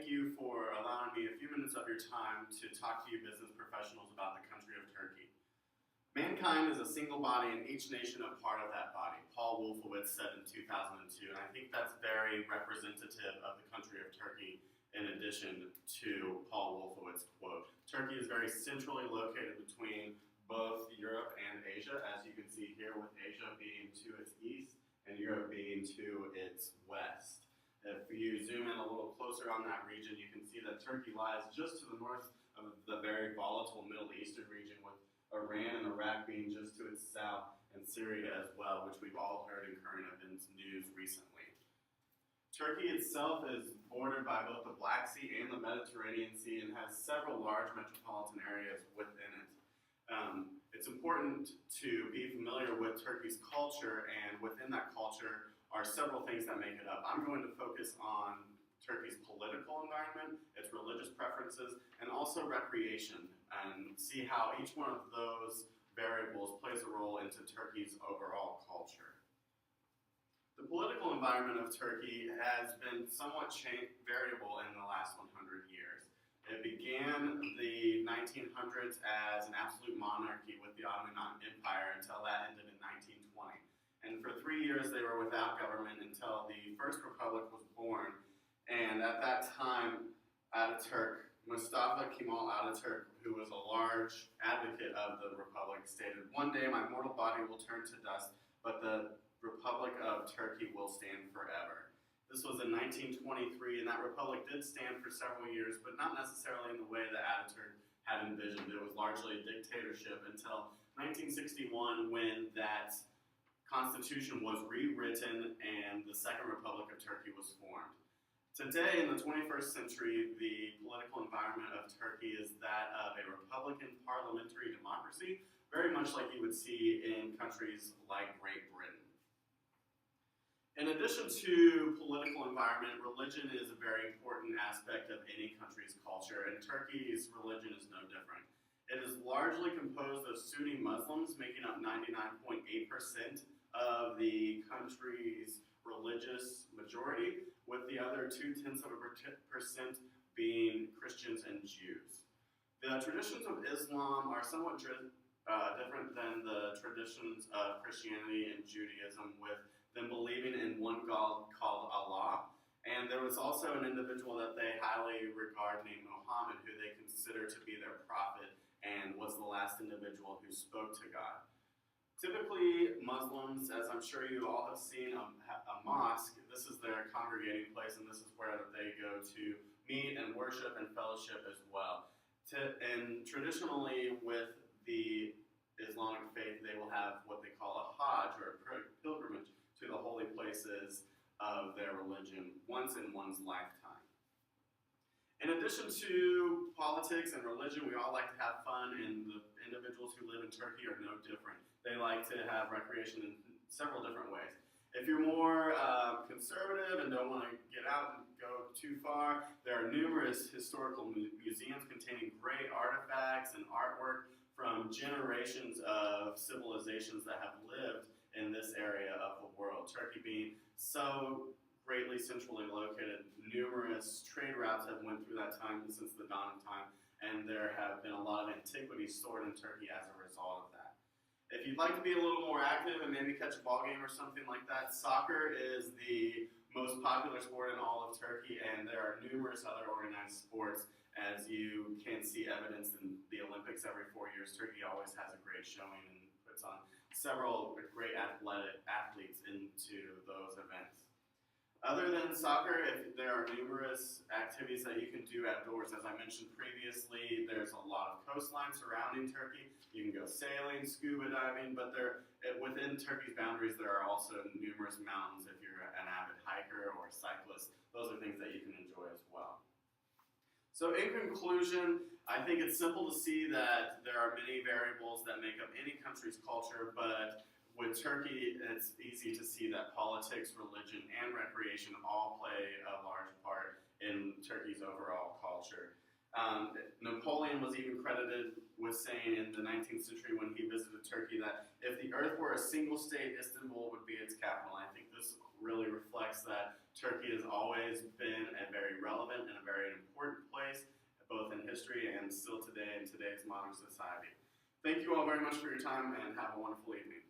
thank you for allowing me a few minutes of your time to talk to you business professionals about the country of Turkey. Mankind is a single body and each nation a part of that body, Paul Wolfowitz said in 2002, and I think that's very representative of the country of Turkey in addition to Paul Wolfowitz's quote. Turkey is very centrally located between both Europe and Asia, as you can see here, with Asia being to its east and Europe being to its west. If you zoom in a little closer on that region, you can see that Turkey lies just to the north of the very volatile Middle Eastern region, with Iran and Iraq being just to its south, and Syria as well, which we've all heard in current events news recently. Turkey itself is bordered by both the Black Sea and the Mediterranean Sea and has several large metropolitan areas within it. It's important to be familiar with Turkey's culture, and within that culture are several things that make it up. I'm going to focus on Turkey's political environment, its religious preferences, and also recreation, and see how each one of those variables plays a role into Turkey's overall culture. The political environment of Turkey has been somewhat variable in the last 100 years. It began the 1900s as an absolute monarchy with the Ottoman Empire until that ended in 1920. And for 3 years they were without government until the first republic was born. And at that time, Ataturk, Mustafa Kemal Ataturk, who was a large advocate of the republic, stated, "One day my mortal body will turn to dust, but the Republic of Turkey will stand forever." This was in 1923, and that republic did stand for several years, but not necessarily in the way that Ataturk had envisioned. It was largely a dictatorship until 1961, when that constitution was rewritten and the Second Republic of Turkey was formed. Today, in the 21st century, the political environment of Turkey is that of a Republican parliamentary democracy, very much like you would see in countries like Great Britain. In addition to political environment, religion is a very important aspect of any country's culture, and Turkey's religion is no different. It is largely composed of Sunni Muslims, making up 99.8% of the country's religious majority, with the other 0.2% being Christians and Jews. The traditions of Islam are somewhat different than the traditions of Christianity and Judaism, with them believing in one God called Allah. And there was also an individual that they highly regard named Muhammad, who they consider to be their prophet and was the last individual who spoke to God. Typically, Muslims, as I'm sure you all have seen, a mosque, this is their congregating place, and this is where they go to meet and worship and fellowship as well. And traditionally, with the Islamic faith, they will have what they call a Hajj, or a pilgrimage, to the holy places of their religion once in one's lifetime. In addition to politics and religion, we all like to have fun, and the individuals who live in Turkey are no different. They like to have recreation in several different ways. If you're more conservative and don't want to get out and go too far, there are numerous historical museums containing great artifacts and artwork from generations of civilizations that have lived in this area of the world. Turkey being so greatly centrally located, numerous trade routes have went through that time since the dawn of time, and there have been a lot of antiquities stored in Turkey as a result of that. If you'd like to be a little more active and maybe catch a ball game or something like that, soccer is the most popular sport in all of Turkey, and there are numerous other organized sports. As you can see evidence in the Olympics every 4 years, Turkey always has a great showing and puts on several great athletes into those events. Other than soccer, there are numerous activities that you can do outdoors. As I mentioned previously, there's a lot of coastline surrounding Turkey. You can go sailing, scuba diving, but within Turkey's boundaries, there are also numerous mountains if you're an avid hiker or cyclist. Those are things that you can enjoy as well. So in conclusion, I think it's simple to see that there are many variables that make up any country's culture, but with Turkey, it's easy to see that politics, religion, and recreation all play a large part in Turkey's overall culture. Napoleon was even credited with saying in the 19th century when he visited Turkey that if the earth were a single state, Istanbul would be its capital. I think this really reflects that Turkey has always been a very relevant and a very history and still today in today's modern society. Thank you all very much for your time, and have a wonderful evening.